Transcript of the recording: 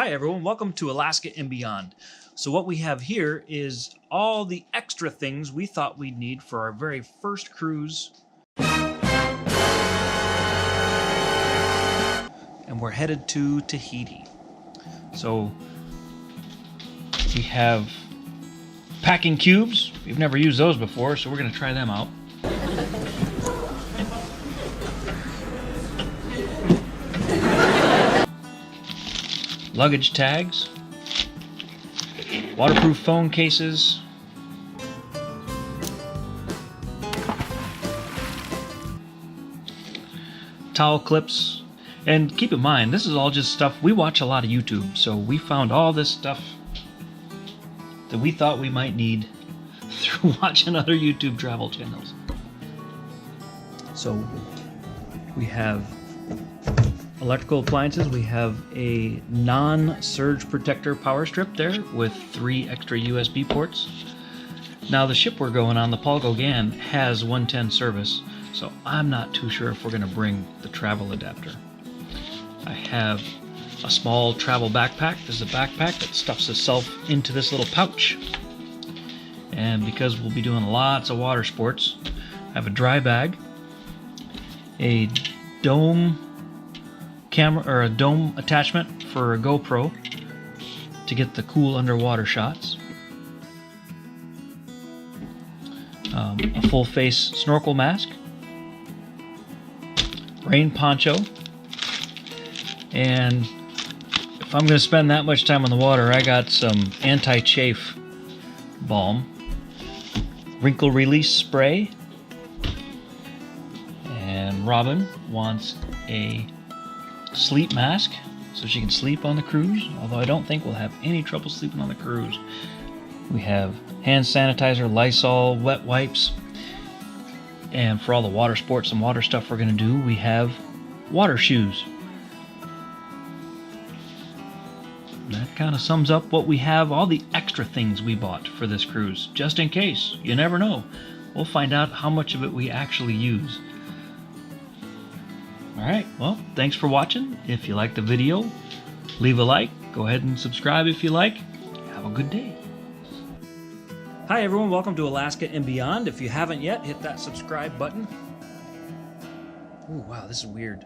Hi everyone, welcome to Alaska and Beyond. So what we have here is all the extra things we thought we'd need for our very first cruise. And we're headed to Tahiti. So we have packing cubes. We've never used those before, so we're going to try them out. Luggage tags, waterproof phone cases, towel clips, and keep in mind, this is all just stuff. We watch a lot of YouTube, so we found all this stuff that we thought we might need through watching other YouTube travel channels. So we have electrical appliances. We have a non-surge protector power strip there with 3 extra USB ports. Now the ship we're going on, the Paul Gauguin, has 110 service, so I'm not too sure if we're going to bring the travel adapter. I have a small travel backpack. This is a backpack that stuffs itself into this little pouch. And because we'll be doing lots of water sports, I have a dry bag, a dome camera or a dome attachment for a GoPro to get the cool underwater shots, a full face snorkel mask, rain poncho, and if I'm going to spend that much time on the water, I got some anti-chafe balm, wrinkle release spray, and Robin wants a sleep mask so she can sleep on the cruise, although I don't think we'll have any trouble sleeping on the cruise. We have hand sanitizer, Lysol, wet wipes, and for all the water sports and water stuff we're going to do, we have water shoes. That kind of sums up what we have, all the extra things we bought for this cruise, just in case. You never know. We'll find out how much of it we actually use. Alright, well, thanks for watching. If you liked the video, leave a like. Go ahead and subscribe if you like. Have a good day. Hi everyone, welcome to Alaska and Beyond. If you haven't yet, hit that subscribe button. Ooh, wow, this is weird.